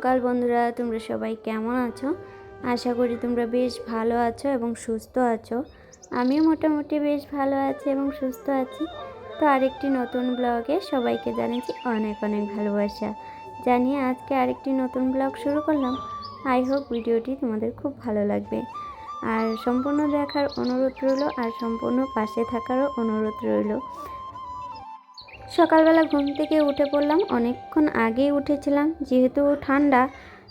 সকাল বন্ধুরা, তোমরা সবাই কেমন আছো? আশা করি তোমরা বেশ ভালো আছো এবং সুস্থ আছো। আমিও মোটামুটি বেশ ভালো আছি এবং সুস্থ আছি। তো আরেকটি নতুন ব্লগে সবাইকে জানাচ্ছি অনেক অনেক ভালোবাসা জানিয়ে আজকে আরেকটি নতুন ব্লগ শুরু করলাম। আই হোপ ভিডিওটি তোমাদের খুব ভালো লাগবে আর সম্পূর্ণ দেখার অনুরোধ রইল আর সম্পূর্ণ পাশে থাকারও অনুরোধ রইল। সকালবেলা ঘুম থেকে উঠে পড়লাম, অনেকক্ষণ আগেই উঠেছিলাম, যেহেতু ঠান্ডা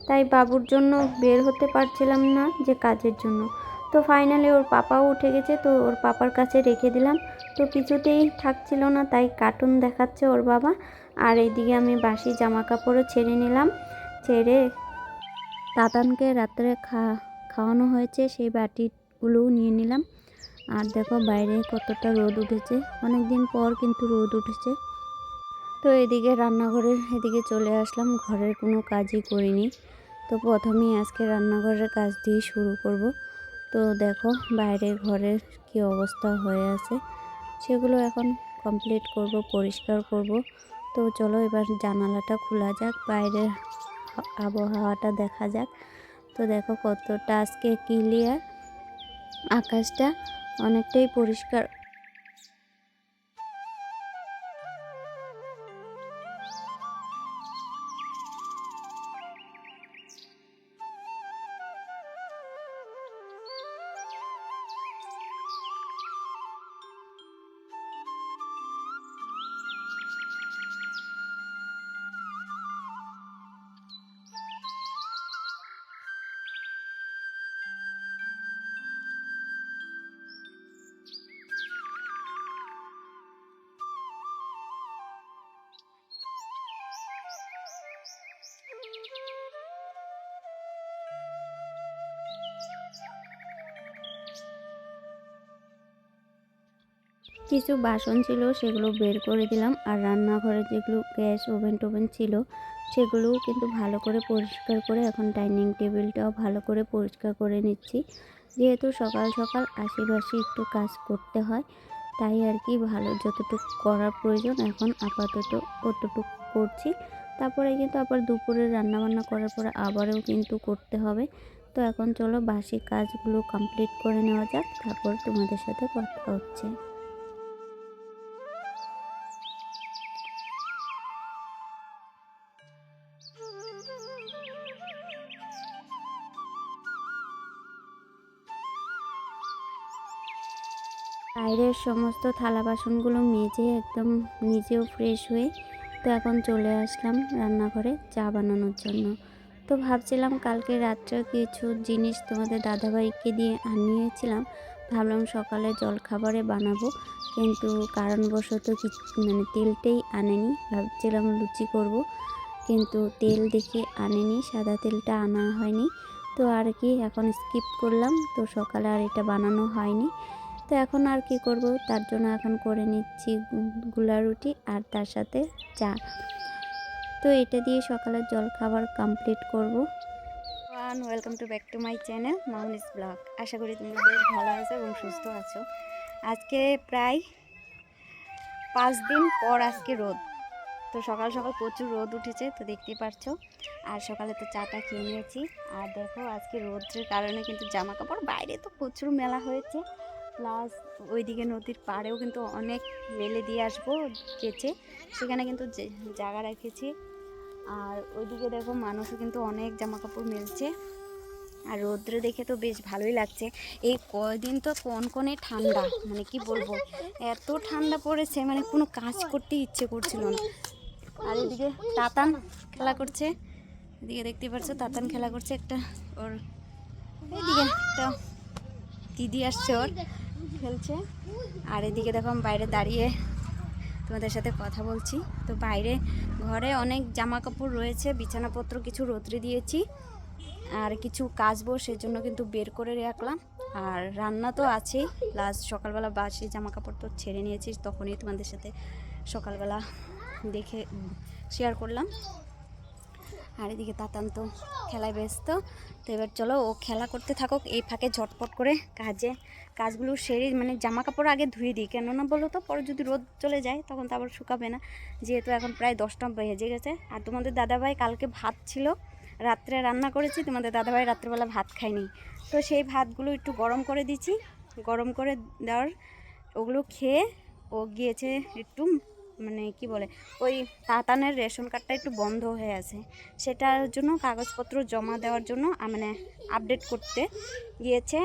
তাই বাবুর জন্য বের হতে পারছিলাম না যে কাজের জন্য। তো ফাইনালি ওর পাপাও উঠে গেছে, তো ওর পাপার কাছে রেখে দিলাম। তো কিছুতেই থাকছিল না, তাই কার্টুন দেখাচ্ছে ওর বাবা। আর এইদিকে আমি বাসি জামা কাপড়ও ছেড়ে নিলাম। ছেড়ে তাতানকে রাত্রে খাওয়ানো হয়েছে সেই বাটিগুলোও নিয়ে নিলাম। আর দেখো বাইরে কতটা রোদ উঠেছে, অনেক দিন পর কিন্তু রোদ উঠেছে। তো এদিকে রান্নাঘরের এদিকে চলে আসলাম, ঘরের কোনো কাজই করিনি। তো প্রথমেই আজকে রান্নাঘরের কাজ দিয়ে শুরু করব। তো দেখো বাইরে ঘরের কি অবস্থা হয়ে আছে, সেগুলো এখন কমপ্লিট করব, পরিষ্কার করব। তো চলো এবার জানালাটা খোলা যাক, বাইরের আবহাওয়াটা দেখা যাক। তো দেখো কতটা আজকে ক্লিয়ার, আকাশটা অনেকটাই পরিষ্কার। কিছু বাসন ছিল সেগুলো বের করে দিলাম, আর রান্নাঘরে যেগুলো গ্যাস ওভেন টোভেন ছিল সেগুলোও কিন্তু ভালো করে পরিষ্কার করে এখন ডাইনিং টেবিলটাও ভালো করে পরিষ্কার করে নিচ্ছি। যেহেতু সকাল সকাল আশেপাশে একটু কাজ করতে হয়, তাই আর কি ভালো যতটুকু করার প্রয়োজন এখন আপাতত অতটুকু করছি। তারপরে কিন্তু আবার দুপুরে রান্নাবান্না করার পরে আবারও কিন্তু করতে হবে। তো এখন চলো বাসি কাজগুলো কমপ্লিট করে নেওয়া যাক, তারপর তোমাদের সাথে কথা হচ্ছে। বাইরের সমস্ত থালা বাসনগুলো মেজে একদম নিজেও ফ্রেশ হয়ে তো এখন চলে আসলাম রান্নাঘরে চা বানানোর জন্য। তো ভাবছিলাম কালকে রাত্রে কিছু জিনিস তোমাদের দাদাভাইকে দিয়ে আনিয়েছিলাম, ভাবলাম সকালে জলখাবারে বানাবো, কিন্তু কারণবশত তেলটাই আনেনি। ভাবছিলাম লুচি করব, কিন্তু তেল দেখে আনেনি, সাদা তেলটা আনা হয়নি। তো আর কি এখন স্কিপ করলাম, তো সকালে আর এটা বানানো হয়নি। তো এখন আর কি করব, তার জন্য এখন করে নিচ্ছি গুলা রুটি আর তার সাথে চা। তো এটা দিয়ে সকালের জলখাবার কমপ্লিট করব। Welcome to back to my channel Mamoni's blog. আশা করি তোমরা বেশ ভালো আছো এবং সুস্থ আছো। আজকে প্রায় 5 দিন পর আজকে রোদ, তো সকাল সকাল প্রচুর রোদ উঠেছে, তো দেখতেই পারছো। আর সকালে তো চাটা খেয়ে নিয়েছি। আর দেখো আজকে রোদের কারণে কিন্তু জামা কাপড় বাইরে তো প্রচুর মেলা হয়েছে, প্লাস ওইদিকে নদীর পাড়েও কিন্তু অনেক মেলে দিয়ে আসবো কেচে, সেখানে কিন্তু জায়গা রেখেছি। আর ওইদিকে দেখো মানুষও কিন্তু অনেক জামা কাপড় মেলছে। আর রৌদ্র দেখে তো বেশ ভালোই লাগছে। এই কয়দিন তো কনকনে ঠান্ডা, মানে কি বলবো, এত ঠান্ডা পড়েছে মানে কোনো কাজ করতে ইচ্ছে করছিল না। আর এদিকে তাতান খেলা করছে, এদিকে দেখতে পাচ্ছ তাতান খেলা করছে একটা, ওর এইদিকে একটা দিদি আসছে ওর খেলছে। আর এদিকে দেখো আমি বাইরে দাঁড়িয়ে তোমাদের সাথে কথা বলছি। তো বাইরে ঘরে অনেক জামা কাপড় রয়েছে, বিছানাপত্র কিছু রোদ্রে দিয়েছি আর কিছু কাচবো, সেজন্য কিন্তু বের করে রাখলাম। আর রান্না তো আছেই, প্লাস সকালবেলা বাসি জামা কাপড় তো ছেড়ে নিয়েছি, তখনই তোমাদের সাথে সকালবেলা দেখে শেয়ার করলাম। আর এদিকে তাতান তো খেলায় ব্যস্ত। তো এবার চলো ও খেলা করতে থাকুক, এই ফাঁকে ঝটপট করে কাজগুলো সেরে মানে জামা কাপড় আগে ধুয়ে দিই, কেননা বলো তো পরে যদি রোদ চলে যায় তখন তো আবার শুকাবে না, যেহেতু এখন প্রায় 10টা বেজে গেছে। আর তোমাদের দাদাভাই কালকে ভাত ছিল, রাত্রে রান্না করেছি, তোমাদের দাদাভাই রাত্রেবেলা ভাত খায়নি, তো সেই ভাতগুলো একটু গরম করে দিচ্ছি। গরম করে দেওয়ার ওগুলো খেয়ে ও গিয়েছে একটু মানে কি বলে ওই তাতানের রেশন কার্ডটা একটু বন্ধ হয়ে আছে, সেটার জন্য কাগজপত্র জমা দেওয়ার জন্য মানে আপডেট করতে গিয়েছে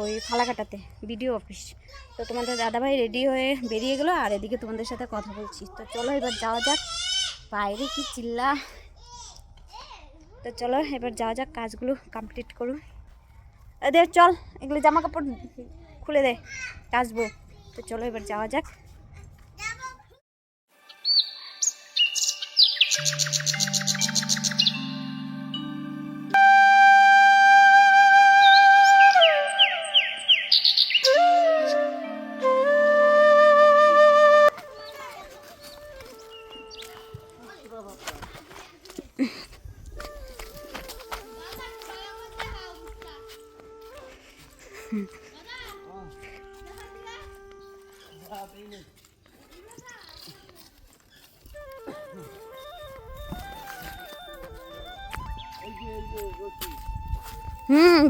ওই ফালাকাটাতে বিডিও অফিস। তো তোমাদের দাদাভাই রেডি হয়ে বেরিয়ে গেলো, আর এদিকে তোমাদের সাথে কথা বলছি। তো চলো এবার যাওয়া যাক, বাইরে কি চিল্লা। তো চলো এবার যাওয়া যাক, কাজগুলো কমপ্লিট করুন। এদের চল এগুলো জামা কাপড় খুলে দে, কাচবো। তো চলো এবার যাওয়া যাক।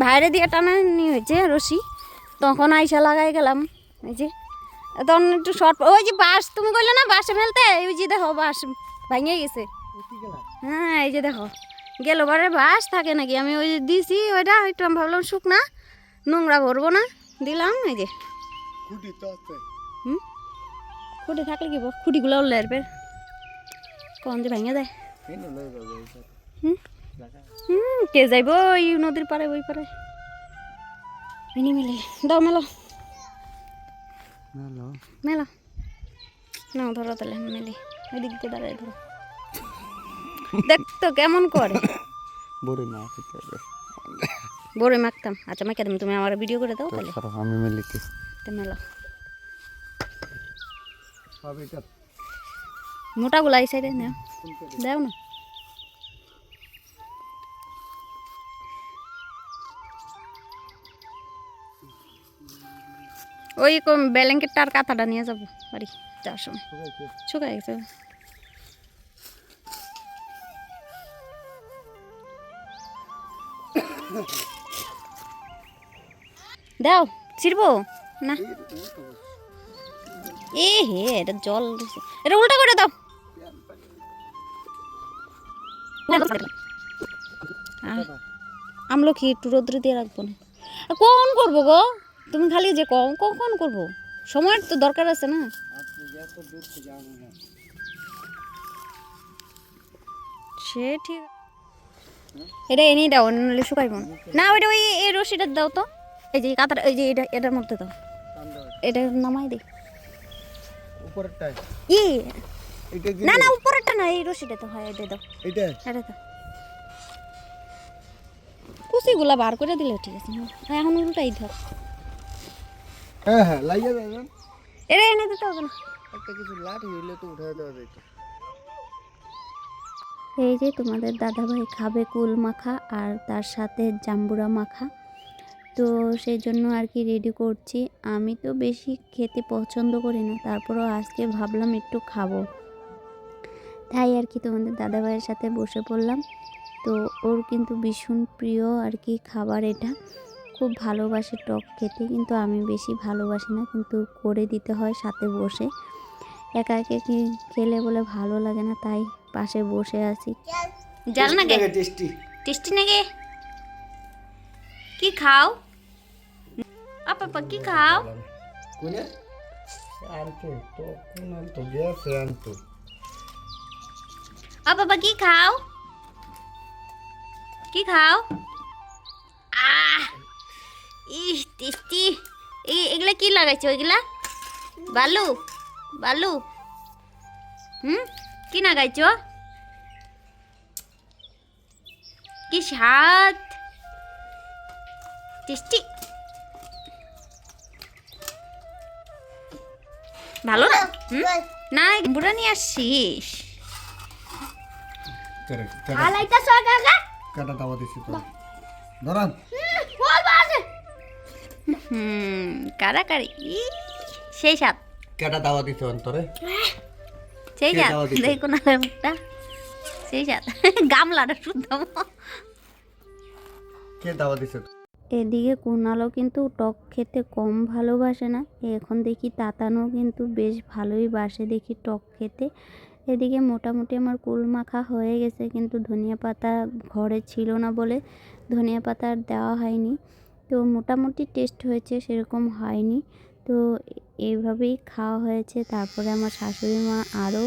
বাইরে দিয়ে টানানি হয়েছে রশি, তখন আইসা লাগাই গেলাম। এই যে তখন একটু শর্ট, ওই যে বাঁশ তুমি কইলে না বাঁশে ফেলতে, ওই যে দেখো বাঁশ ভাঙে গেছে। হ্যাঁ এই যে দেখো গেল বারে বাঁশ থাকে নাকি, আমি ওই যে দিছি ওইটা একটু, আমি ভাবলাম শুকনা নোংরা ভরবো না, দিলাম। এই যে খুঁটি থাকলে কি খুঁটিগুলো উল্লে আসবে, কখন যে ভাঙে যায়। কে যাইব ওই নদীর পারে ওই পারে মিনি মিলে দাও মেলো মেলো নাও ধরো তাহলে মিলি ওই দিক দিয়ে দাঁড়ায় ধরো। দেখ তো কেমন করে বড়ই মাখতাম। আচ্ছা মাখে দেবো, তুমি আমার ভিডিও করে দাও তাহলে আমি মিলিতে মেলো। মোটাগুলো এই সাইডে নাও, দাও না। ওই ব্ল্যাঙ্কেটটা আর কাঁথাটা নিয়ে যাবো বাড়ি যাওয়ার সময়, শুকাই গেছে। দাও ছিড়বো না, এ হে এটা জল, এটা উল্টা করে দাও। আমলকি একটু রোদ্রে দিয়ে রাখবো না, কখন করবো গো তুমি, খালি যে কখন করবো, সময়ের তো দরকার আছে না। সে ঠিক, এটা এনেই দাও, নাহলে শুকাইব না। ওইটা ওই এই রশিটা দাও তো, এই যে কাতার, এই যে এটা এটার মধ্যে দাও, এটা নামাই দে উপরেরটা। ই না না উপরেরটা না, এই রশিটা তো হয়, এটা দাও, এটা দাও। কুচিগুলা বার করে দিলে ঠিক আছে, এখন উল্টাই ধর। হ্যাঁ হ্যাঁ লাগিয়ে দাও, এটা এনে দিতে হবে না, একটা কিছু লাঠি হইলে তো উঠায় দেওয়া যেত। এই যে তোমাদের দাদাভাই খাবে কুল মাখা আর তার সাথে জাম্বুরা মাখা, তো সেই জন্য আর কি রেডি করছি। আমি তো বেশি খেতে পছন্দ করি না, তারপরও আজকে ভাবলাম একটু খাবো, তাই আর কি তোমাদের দাদাভাইয়ের সাথে বসে পড়লাম। তো ওর কিন্তু ভীষণ প্রিয় আর কি খাবার, এটা খুব ভালোবাসে টক খেতে, কিন্তু আমি বেশি ভালোবাসি না, কিন্তু করে দিতে হয় সাথে বসে, একা একা কি খেলে বলে ভালো লাগে না, তাই পাশে বসে আছি। জাল না গে টেস্টি নাকি, কি খাও আপা কি খাও, আপা কি খাও, কি খাও, ইস টেস্টি। এগুলা কি লাগাইছো, এগুলা বালু বালু, কি লাগাইছো, কি স্বাদ, টেস্টি, ভালো না? না বুড়া নিয়ে আসছিস, কারাকারি সেই স্বাদ, কেটা দাওয়া দিতে অন্তরে সেই স্বাদ দেখুন মুখটা, সেই স্বাদ গামলাটা শুদ্ধ কে দাওয়া দিছে? এদিকে কুণালও কিন্তু টক খেতে কম ভালোবাসে না, এখন দেখি তাতানও কিন্তু বেশ ভালোই বাসে দেখি টক খেতে। এদিকে মোটামুটি আমার কুল মাখা হয়ে গেছে, কিন্তু ধনিয়া পাতা ঘরে ছিল না বলে ধনিয়া পাতা আর দেওয়া হয়নি। তো মোটামুটি টেস্ট হয়েছে, সেরকম হয়নি। তো এইভাবেই খাওয়া হয়েছে। তারপরে আমার শাশুড়ি মা আরও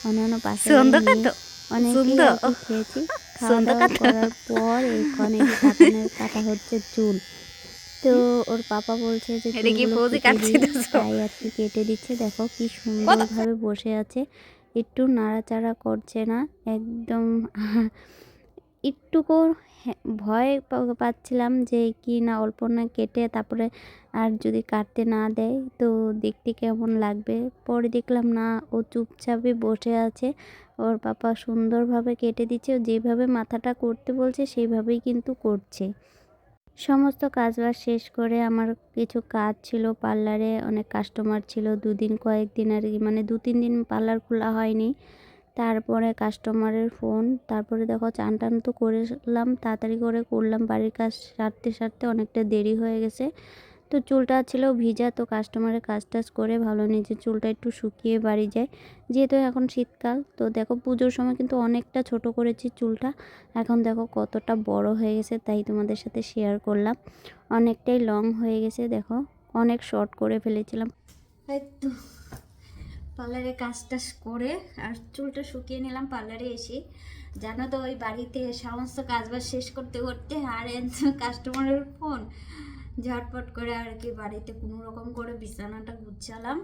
অন্যান্য পাশের বাড়ির মেয়ে অনেকেই আর কি খেয়েছি। খাওয়া দাওয়া করার পর এখানে যে তাতানের কাটা হচ্ছে চুল। তো ওর পাপা বলছে যে চুলগুলো কেটে দিই, তাই আর কি কেটে দিচ্ছে। দেখো কি সুন্দরভাবে বসে আছে, একটু নাড়াচাড়া করছে না একদম। একটুকু ভয় পাচ্ছিলাম যে কি না অল্প না কেটে তারপরে আর যদি কাটতে না দেয় তো দেখতে কেমন লাগবে। পরে দেখলাম না, ও চুপচাপই বসে আছে, ওর পাপা সুন্দরভাবে কেটে দিচ্ছে। ও যেভাবে মাথাটা করতে বলছে সেইভাবেই কিন্তু করছে। সমস্ত কাজবাজ শেষ করে আমার কিছু কাজ ছিল, পার্লারে অনেক কাস্টমার ছিল, কয়েকদিন আর কি, মানে 2-3 দিন পার্লার খোলা হয়নি। তারপরে কাস্টমারের ফোন, তারপরে দেখো চান টান তো করলাম, তাড়াতাড়ি করে করলাম, বাড়ির কাজ সারতে সারতে অনেকটা দেরি হয়ে গেছে। তো চুলটা ছিল ভিজা, তো কাস্টমারের কাজ টাজ করে ভালো নিজের চুলটা একটু শুকিয়ে বাড়ি যায়, যেহেতু এখন শীতকাল। তো দেখো পুজোর সময় কিন্তু অনেকটা ছোট করেছি চুলটা, এখন দেখো কতটা বড় হয়ে গেছে, তাই তোমাদের সাথে শেয়ার করলাম। অনেকটাই লং হয়ে গেছে, দেখো অনেক শর্ট করে ফেলেছিলাম। এই তো পার্লারে কাজ টাজ করে আর চুলটা শুকিয়ে নিলাম পার্লারে এসে। জানো তো ওই বাড়িতে সমস্ত কাজবাজ শেষ করতে করতে আর কাস্টমারের ফোন, ঝটপট করে আর কি বাড়িতে কোনো রকম করে বিছানাটা গুছালাম।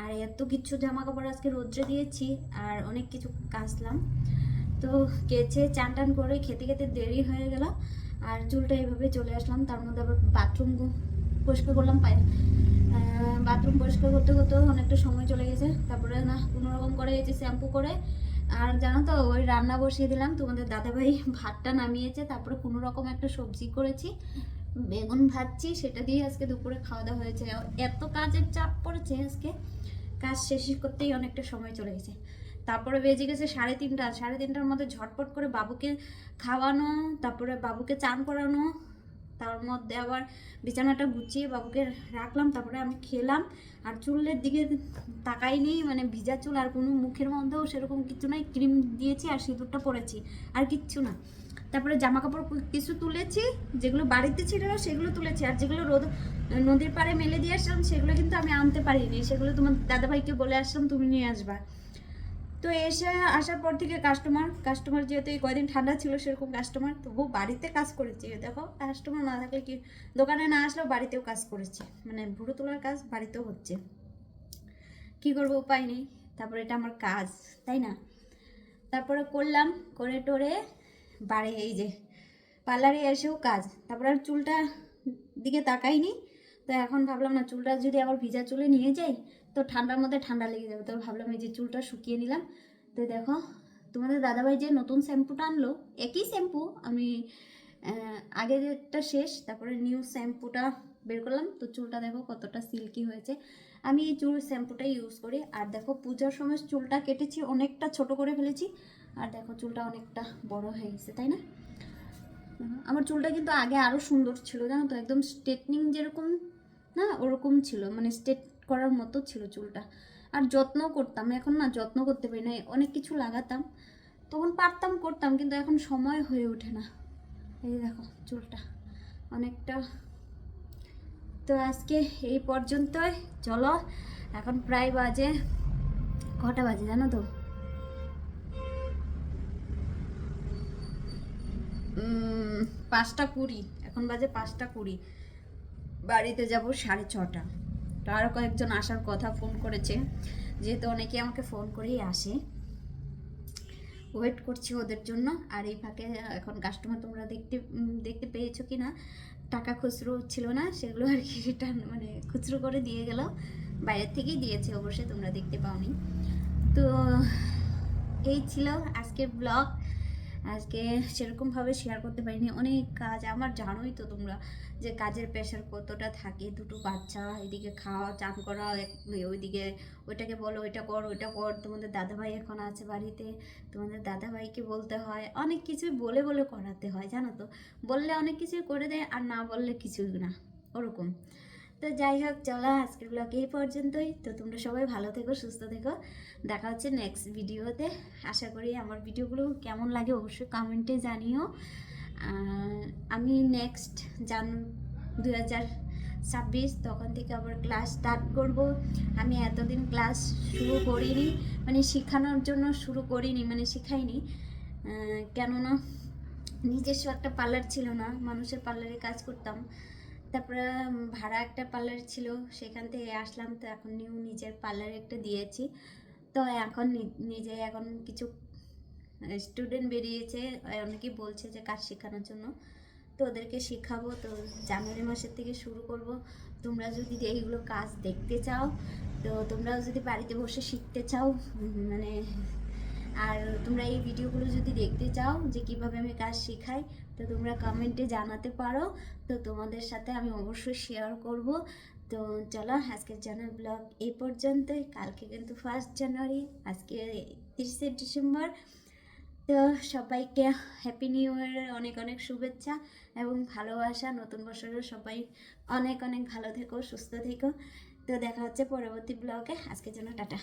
আর এত কিছু জামা কাপড় আজকে রোদ্রে দিয়েছি আর অনেক কিছু কাচলাম। তো কেচে চান টান করে খেতে খেতে দেরি হয়ে গেল আর চুলটা এইভাবে চলে আসলাম। তার মধ্যে আবার বাথরুম পরিষ্কার করলাম, বাথরুম পরিষ্কার করতে করতে অনেকটা সময় চলে গেছে। তারপরে না কোনো রকম করে এই যে শ্যাম্পু করে আর জানো তো ওই রান্না বসিয়ে দিলাম। তোমাদের দাদাভাই ভাতটা নামিয়েছে, তারপরে কোনো রকম একটা সবজি করেছি, বেগুন ভাজছি, সেটা দিয়ে আজকে দুপুরে খাওয়া দাওয়া হয়েছে। এত কাজের চাপ পড়েছে আজকে, কাজ শেষ করতেই অনেকটা সময় চলে গেছে। তারপরে বেজে গেছে 3:30। 3:30টার মধ্যে ঝটপট করে বাবুকে খাওয়ানো, তারপরে বাবুকে চান করানো, তার মধ্যে আবার বিছানাটা গুছিয়ে বাবুকে রাখলাম, তারপরে আমি খেলাম। আর চুলের দিকে তাকাইনি, মানে ভিজা চুল, আর কোনো মুখের মধ্যেও সেরকম কিছু নাই, ক্রিম দিয়েছি আর সিঁদুরটা পরেছি, আর কিচ্ছু না। তারপরে জামা কাপড় কিছু তুলেছি, যেগুলো বাড়িতে ছিল সেগুলো তুলেছি, আর যেগুলো নদীর পাড়ে মেলে দিয়ে আসলাম সেগুলো কিন্তু আমি আনতে পারিনি, সেগুলো তোমার দাদাভাইকে বলে আসলাম তুমি নিয়ে আসবা। তো এসে আসার পর থেকে কাস্টমার যেহেতু এই কয়দিন ঠান্ডা ছিল সেরকম কাস্টমার, তবু বাড়িতে কাজ করেছি। দেখো কাস্টমার না থাকলে কি, দোকানে না আসলেও বাড়িতেও কাজ করেছি, মানে ভুরু তোলার কাজ বাড়িতেও হচ্ছে, কি করবো উপায় নেই। তারপরে এটা আমার কাজ, তাই না? তারপরে করলাম, করে টোরে বাড়ি এই যে পার্লারে এসেও কাজ, তারপরে আর চুলটা দিকে তাকাইনি। তো এখন ভাবলাম না, চুলটা যদি আবার ভিজা চুলে নিয়ে যাই তো ঠান্ডার মধ্যে ঠান্ডা লেগে যাবে, তো ভাবলাম এই যে চুলটা শুকিয়ে নিলাম। তো দেখো তোমাদের দাদাভাই যে নতুন শ্যাম্পুটা আনলো, একই শ্যাম্পু, আমি আগে যেটা শেষ, তারপরে নিউ শ্যাম্পুটা বের করলাম। তো চুলটা দেখো কতটা সিল্কি হয়েছে, আমি এই চুল শ্যাম্পুটাই ইউজ করি। আর দেখো পূজার সময় চুলটা কেটেছি, অনেকটা ছোট করে ফেলেছি, আর দেখো চুলটা অনেকটা বড় হয়ে গেছে, তাই না? আমার চুলটা কিন্তু আগে আরও সুন্দর ছিল, জানো তো, একদম স্ট্রেটনিং যেরকম না ওরকম ছিল, মানে স্ট্রেট করার মতো ছিল চুলটা। আর যত্ন করতাম, এখন না যত্ন করতে পারি না, অনেক কিছু লাগাতাম তখন পারতাম করতাম, কিন্তু এখন সময় হয়ে ওঠে না। এই দেখো চুলটা অনেকটা। তো আজকে এই পর্যন্তই, চলো এখন প্রায় বাজে, কটা বাজে জানো তো, 5:20, এখন বাজে 5:20, বাড়িতে যাব 6:30। তো আরও কয়েকজন আসার কথা ফোন করেছে, যেহেতু অনেকে আমাকে ফোন করেই আসে, ওয়েট করছি ওদের জন্য। আর এই ফাঁকে এখন কাস্টমার তোমরা দেখতে পেয়েছো কি না, টাকা খুচরো ছিল না, সেগুলো আর কি রিটার্ন, মানে খুচরো করে দিয়ে গেল, বাইরের থেকেই দিয়েছে অবশ্যই, তোমরা দেখতে পাওনি। তো এই ছিল আজকের ব্লগ। আজকে সেরকমভাবে শেয়ার করতে পারিনি, অনেক কাজ আমার, জানোই তো তোমরা যে কাজের প্রেশার কতটা থাকে। দুটো বাচ্চা, এদিকে খাওয়া, চান করা, ওইদিকে ওইটাকে বলো ওইটা কর ওইটা কর। তোমাদের দাদাভাই এখন আছে বাড়িতে, তোমাদের দাদাভাইকে বলতে হয়, অনেক কিছুই বলে বলে করাতে হয় জানো তো। বললে অনেক কিছুই করে দেয় আর না বললে কিছুই না, ওরকম। তো যাই হোক, চলো আজকের ব্লগ এই পর্যন্তই। তো তোমরা সবাই ভালো থেকো, সুস্থ থেকো। দেখা হচ্ছে নেক্সট ভিডিওতে। আশা করি আমার ভিডিওগুলো কেমন লাগে অবশ্যই কমেন্টে জানিও। আমি নেক্সট 2026 তখন থেকে আবার ক্লাস স্টার্ট করব। আমি এতদিন ক্লাস শুরু করিনি, মানে শেখানোর জন্য শুরু করিনি, মানে শেখাইনি। কেননা নিজস্ব একটা পার্লার ছিল না, মানুষের পার্লারে কাজ করতাম। তারপরে ভাড়া একটা পার্লার ছিল, সেখান থেকে আসলাম। তো এখন নিজের পার্লার একটা দিয়েছি। তো এখন নিজে এখন কিছু স্টুডেন্ট বেরিয়েছে, অনেকেই বলছে যে কাজ শেখানোর জন্য, তো ওদেরকে শেখাবো। তো জানুয়ারি মাসের থেকে শুরু করব। তোমরা যদি এইগুলো কাজ দেখতে চাও, তো তোমরাও যদি বাড়িতে বসে শিখতে চাও, মানে আর তোমরা এই ভিডিওগুলো যদি দেখতে চাও যে কিভাবে আমি কাজ শেখাই, তো তোমরা কমেন্টে জানাতে পারো। তো তোমাদের সাথে আমি অবশ্যই শেয়ার করব। তো চলো আজকের চ্যানেল ব্লগ এই পর্যন্তই। কালকে কিন্তু 1 জানুয়ারি, আজকে 30শে ডিসেম্বর। তো সবাইকে হ্যাপি নিউ ইয়ারের অনেক অনেক শুভেচ্ছা এবং ভালোবাসা। নতুন বছরের সবাই অনেক অনেক ভালো থেকো, সুস্থ থেকো। তো দেখা হচ্ছে পরবর্তী ব্লগে। আজকের জন্য টাটা।